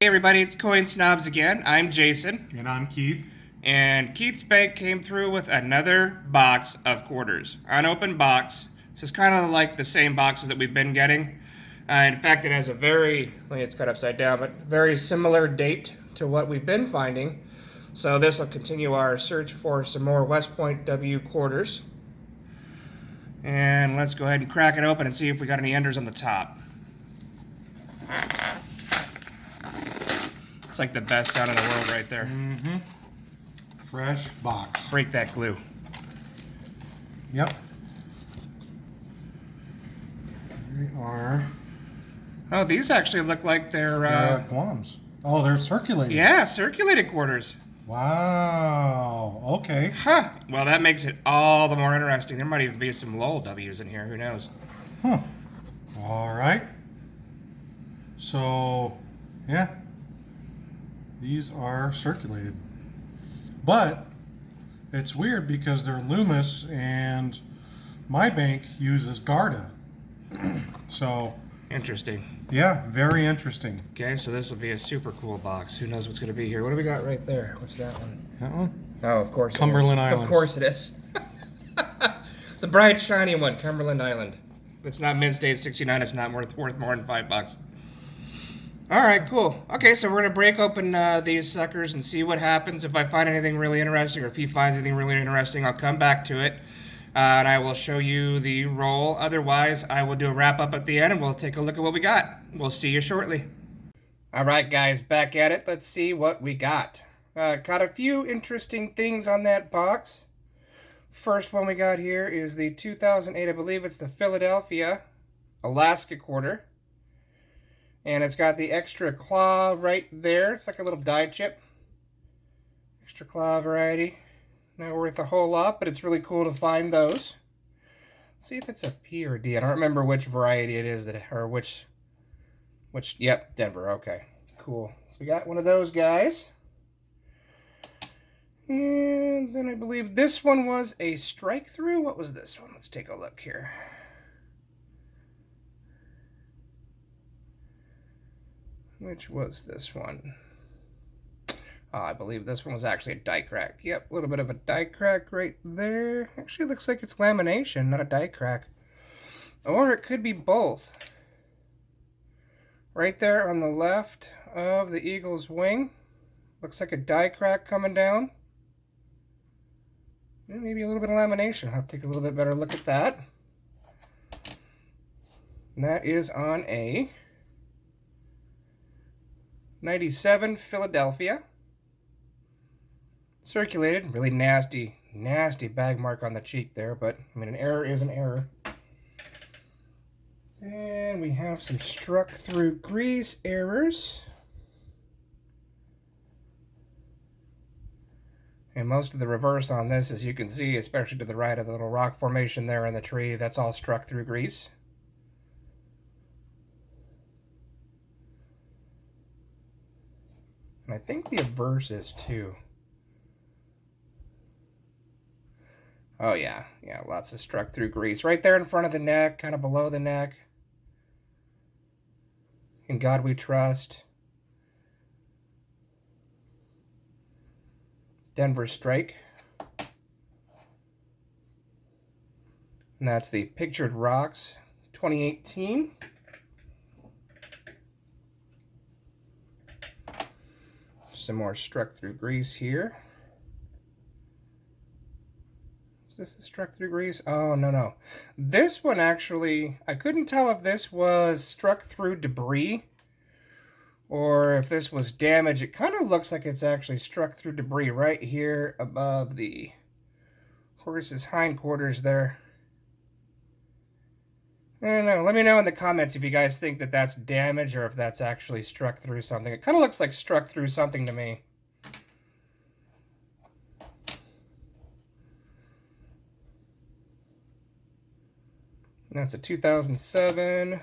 Hey everybody, it's Coin Snobs again. I'm Jason. And I'm Keith. And Keith's Bank came through with another box of quarters. Unopened box. This is kind of like the same boxes that we've been getting. In fact, it has a very, well, it's cut upside down, but very similar date to what we've been finding. So this will continue our search for some more West Point W quarters. And let's go ahead and crack it open and see if we got any enders on the top. It's like the best sound in the world right there. Mm-hmm. Fresh box. Break that glue. Yep. They are Oh, these actually look like they're Guams. Oh, they're circulating. yeah, circulated quarters. Wow. Okay. Huh. Well, that makes it all the more interesting. There might even be some Lowell W's in here. Who knows? Huh. All right. So, yeah. These are circulated. But it's weird because they're Loomis and my bank uses Garda. So, Interesting. yeah, very interesting. Okay, so this will be a super cool box. Who knows what's going to be here? What do we got right there? What's that one? That one? Oh, of course. Cumberland it is. Islands. Of course it is. The bright shiny one, Cumberland Island. If it's not mint state 69, it's not worth more than $5. All right, cool. Okay, so we're gonna break open these suckers and see what happens. If I find anything really interesting, or if he finds anything really interesting, I'll come back to it, and I will show you the roll. Otherwise, I will do a wrap up at the end, and we'll take a look at what we got. We'll see you shortly. All right, guys, back at it. Let's see what we got. Got a few interesting things on that box. First one we got here is the 2008, I believe it's the Philadelphia Alaska quarter. And it's got the extra claw right there. It's like a little die chip. Extra claw variety. Not worth a whole lot, but it's really cool to find those. Let's see if it's a P or D. I don't remember which variety it is, or which, yep, Denver, okay. Cool. So we got one of those guys. And then I believe this one was a strike through. What was this one? Let's take a look here. Which was this one? Oh, I believe this one was actually a die crack. Yep, a little bit of a die crack right there. Actually, it looks like it's lamination, not a die crack. Or it could be both. Right there on the left of the eagle's wing. Looks like a die crack coming down. And maybe a little bit of lamination. I'll take a little bit better look at that. And that is on a 97 Philadelphia. Circulated. Really nasty bag mark on the cheek there, but I mean, an error is an error. And we have some struck through grease errors. And most of the reverse on this, as you can see, especially to the right of the little rock formation there in the tree, that's all struck through grease. And I think the reverse is too. Oh yeah, lots of struck through grease. Right there in front of the neck, kind of below the neck. In God we trust. Denver Strike. And that's the Pictured Rocks 2018. Some more struck through grease here. Is this the struck through grease? Oh, no. This one actually, I couldn't tell if this was struck through debris or if this was damage. It kind of looks like it's actually struck through debris right here above the horse's hindquarters there. I don't know. Let me know in the comments if you guys think that that's damage or if that's actually struck through something. It kind of looks like struck through something to me. That's a 2007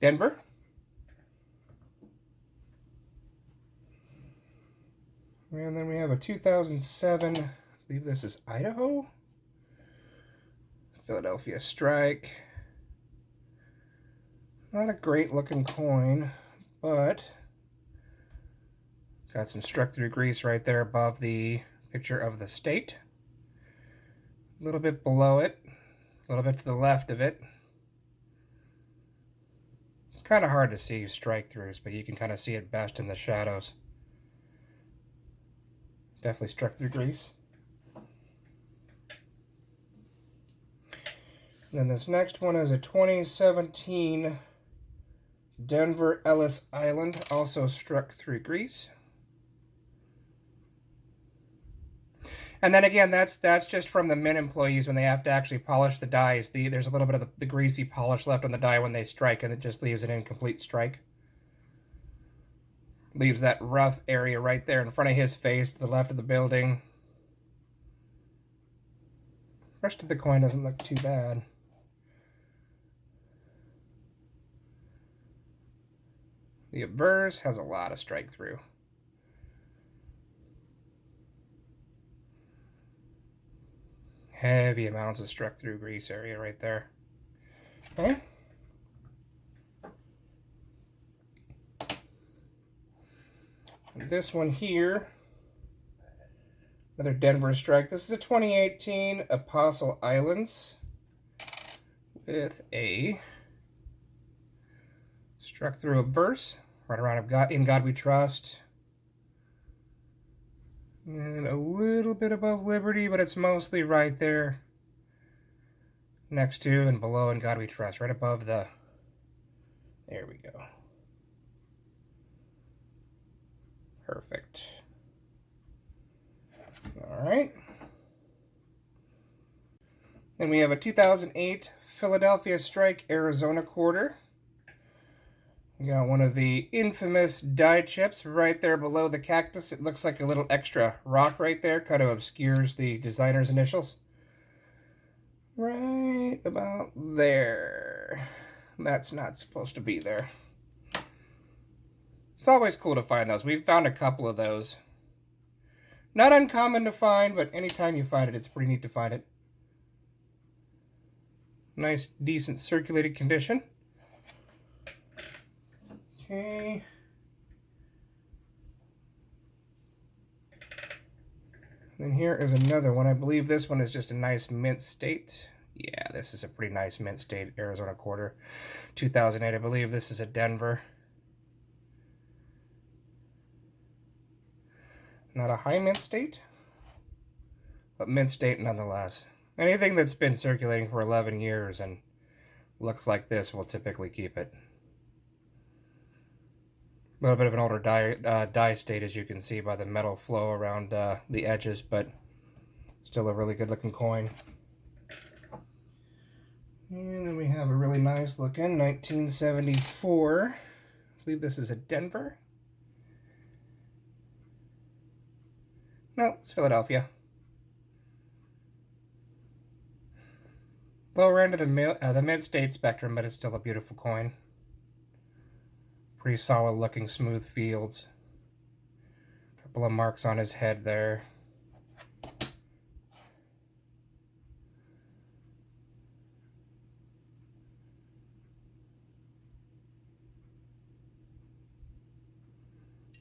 Denver. And then we have a 2007, I believe this is Idaho. Philadelphia Strike. Not a great looking coin, but got some struck through grease right there above the picture of the state. A little bit below it, a little bit to the left of it. It's kind of hard to see strike throughs, but you can kind of see it best in the shadows. Definitely struck through grease. And then this next one is a 2017 Denver Ellis Island, also struck through grease. And then again, that's just from the mint employees when they have to actually polish the dies. There's a little bit of the greasy polish left on the die when they strike, and it just leaves an incomplete strike. Leaves that rough area right there in front of his face to the left of the building. Rest of the coin doesn't look too bad. The obverse has a lot of strike through. Heavy amounts of struck through grease area right there. Okay. And this one here, another Denver strike. This is a 2018 Apostle Islands with a struck through obverse, right around In God We Trust. And a little bit above Liberty, but it's mostly right there next to and below In God We Trust, right above the, there we go. Perfect. All right. Then we have a 2008 Philadelphia Strike Arizona quarter. We got one of the infamous die chips right there below the cactus. It looks like a little extra rock right there, kind of obscures the designer's initials. Right about there. That's not supposed to be there. It's always cool to find those. We've found a couple of those. Not uncommon to find, but anytime you find it, it's pretty neat to find it. Nice, decent circulated condition. Okay. And here is another one. I believe this one is just a nice mint state. Yeah, this is a pretty nice mint state Arizona quarter. 2008, I believe this is a Denver. Not a high mint state, but mint state nonetheless. Anything that's been circulating for 11 years and looks like this will typically keep it. A little bit of an older die state, as you can see by the metal flow around the edges, but still a really good looking coin. And then we have a really nice looking 1974. I believe this is a Denver. No, it's Philadelphia. Lower end of the mid-state spectrum, but it's still a beautiful coin. Pretty solid looking smooth fields. Couple of marks on his head there.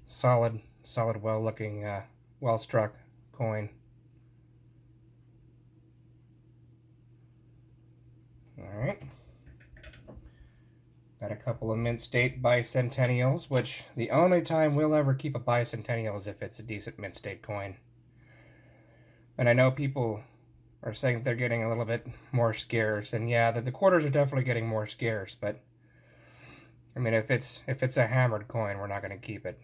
Solid, well looking, well struck coin. Alright. Got a couple of mint state bicentennials, which the only time we'll ever keep a bicentennial is if it's a decent mint state coin. And I know people are saying that they're getting a little bit more scarce, and yeah, the quarters are definitely getting more scarce, but I mean, if it's a hammered coin, we're not going to keep it.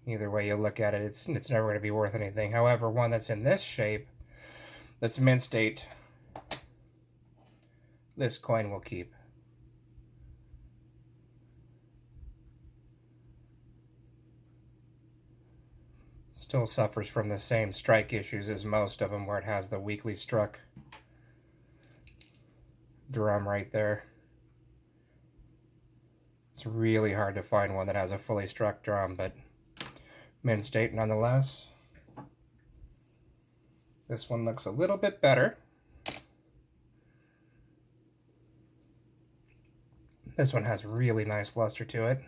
Either way you look at it, it's never going to be worth anything. However, one that's in this shape, that's mint state, this coin will keep. Still suffers from the same strike issues as most of them, where it has the weakly struck drum right there. It's really hard to find one that has a fully struck drum, but mint state nonetheless. This one looks a little bit better. This one has really nice luster to it.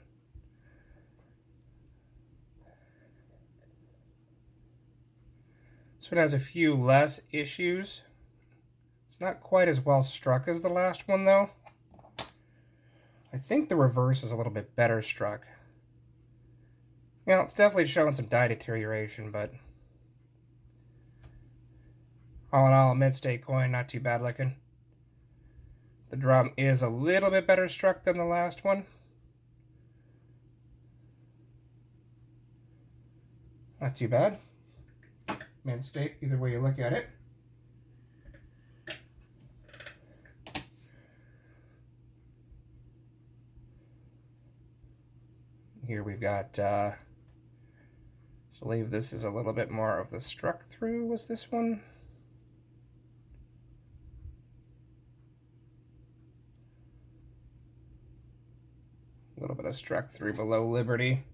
This one has a few less issues. It's not quite as well struck as the last one, though. I think the reverse is a little bit better struck. Yeah, it's definitely showing some dye deterioration, but all in all, a mid-state coin, not too bad looking. The drum is a little bit better struck than the last one. Not too bad. Mid-state, either way you look at it. Here we've got, I believe this is a little bit more of the struck through, was this one? A little bit of struck through below Liberty.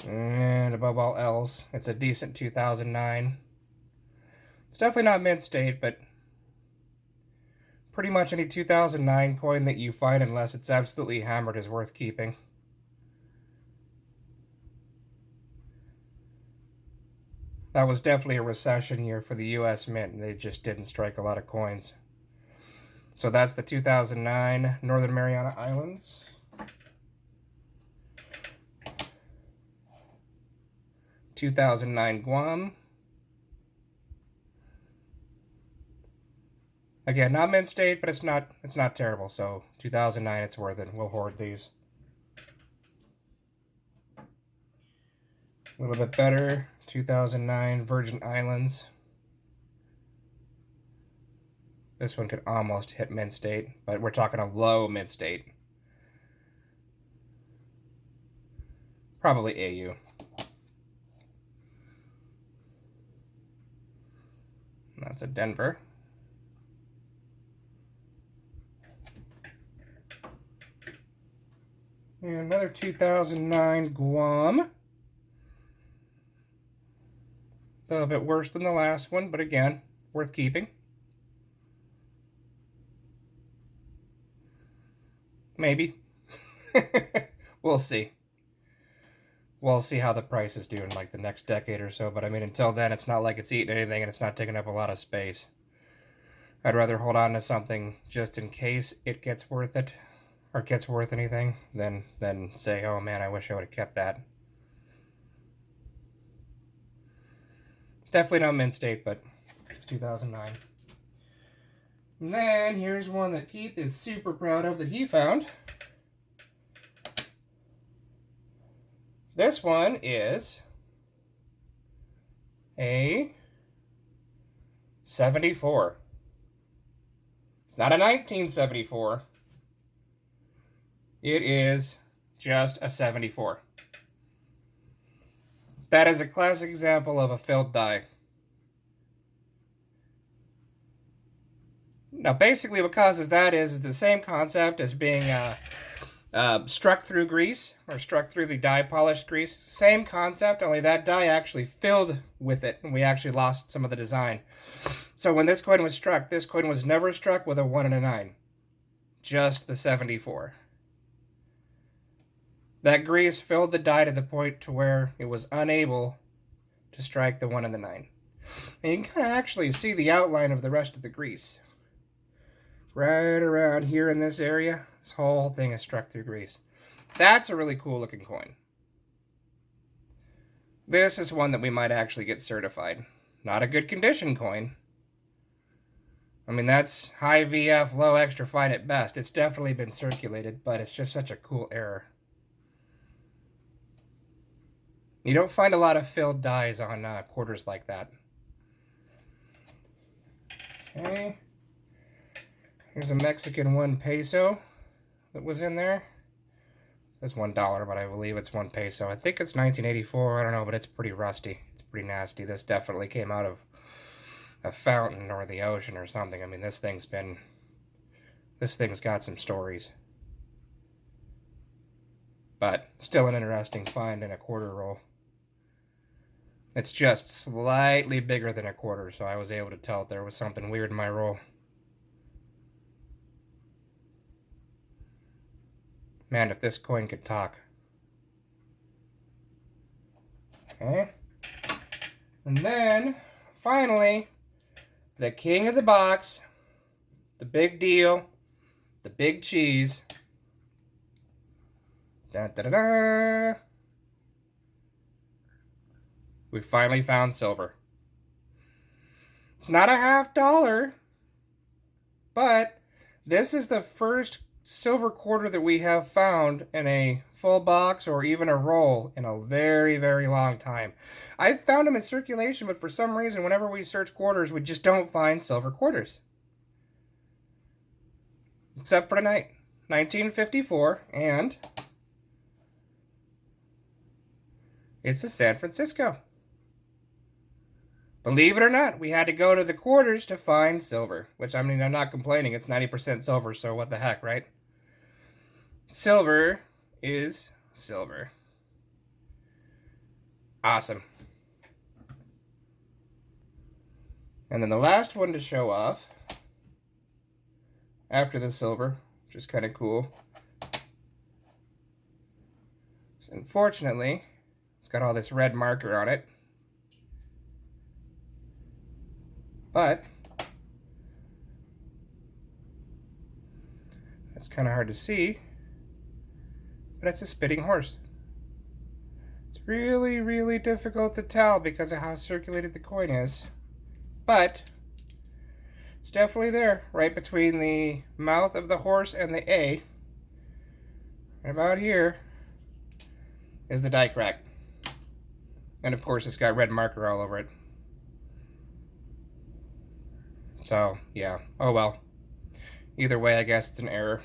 And above all else, it's a decent 2009. It's definitely not mint state, but pretty much any 2009 coin that you find, unless it's absolutely hammered, is worth keeping. That was definitely a recession year for the US Mint. They just didn't strike a lot of coins. So that's the 2009 Northern Mariana Islands. (2009) Guam. Again, not mint state, but it's not terrible. So 2009, it's worth it. We'll hoard these. A little bit better, 2009 Virgin Islands. This one could almost hit mint state, but we're talking a low mint state. Probably AU. That's a Denver. And another 2009 Guam. A little bit worse than the last one, but again, worth keeping. Maybe. We'll see. We'll see how the prices do in like the next decade or so, but I mean, until then, it's not like it's eating anything and it's not taking up a lot of space. I'd rather hold on to something just in case it gets worth it, or gets worth anything, than say, oh man, I wish I would have kept that. Definitely not mint state, but it's 2009. And then here's one that Keith is super proud of that he found. This one is a 74. It's not a 1974. It is just a 74. That is a classic example of a filled die. Now, basically what causes that is the same concept as being struck through grease, or struck through the die polished grease. Same concept, only that die actually filled with it, and we actually lost some of the design. So when this coin was struck, this coin was never struck with a 1 and a 9. Just the 74. That grease filled the die to the point to where it was unable to strike the 1 and the 9. And you can kind of actually see the outline of the rest of the grease. Right around here in this area, this whole thing is struck through grease. That's a really cool looking coin. This is one that we might actually get certified. Not a good condition coin. I mean, that's high VF, low extra fine at best. It's definitely been circulated, but it's just such a cool error. You don't find a lot of filled dies on quarters like that. Okay. Here's a Mexican 1 peso that was in there. It's $1, but I believe it's 1 peso. I think it's 1984. I don't know, but it's pretty rusty. It's pretty nasty. This definitely came out of a fountain or the ocean or something. I mean, this thing's got some stories. But still an interesting find in a quarter roll. It's just slightly bigger than a quarter, so I was able to tell there was something weird in my roll. Man, if this coin could talk. Okay. And then, finally, the king of the box, the big deal, the big cheese. Da, da, da, da. We finally found silver. It's not a $50, but this is the first silver quarter that we have found in a full box or even a roll in a very, very long time. I've found them in circulation, but for some reason, whenever we search quarters, we just don't find silver quarters. Except for tonight, 1954, and it's a San Francisco. Believe it or not, we had to go to the quarters to find silver, which, I mean, I'm not complaining. It's 90% silver, so what the heck, right? Silver is silver. Awesome. And then the last one to show off after the silver, which is kind of cool. So unfortunately, it's got all this red marker on it. But it's kind of hard to see, but it's a spitting horse. It's really, really difficult to tell because of how circulated the coin is, but it's definitely there, right between the mouth of the horse and the A. Right about here is the die crack. And of course, it's got red marker all over it. So, yeah. Oh well. Either way, I guess it's an error.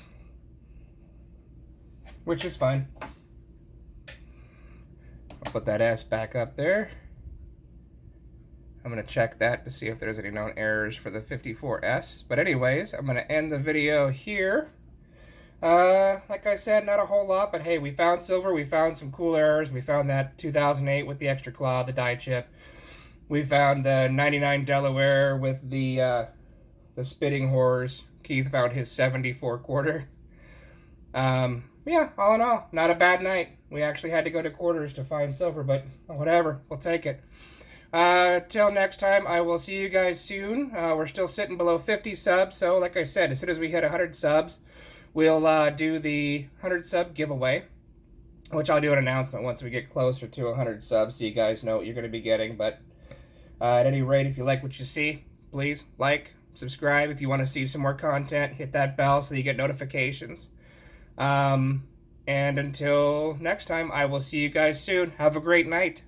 Which is fine. I'll put that S back up there. I'm going to check that to see if there's any known errors for the 54S. But anyways, I'm going to end the video here. Like I said, not a whole lot, but hey, we found silver. We found some cool errors. We found that 2008 with the extra claw, the die chip. We found the 99 Delaware with the spitting horse. Keith found his 74 quarter. Yeah, all in all, not a bad night. We actually had to go to quarters to find silver, but whatever, we'll take it. Till next time, I will see you guys soon. We're still sitting below 50 subs, so like I said, as soon as we hit 100 subs, we'll do the 100 sub giveaway, which I'll do an announcement once we get closer to 100 subs so you guys know what you're going to be getting. But at any rate, if you like what you see, please like, subscribe. If you want to see some more content, hit that bell so you get notifications. And until next time, I will see you guys soon. Have a great night.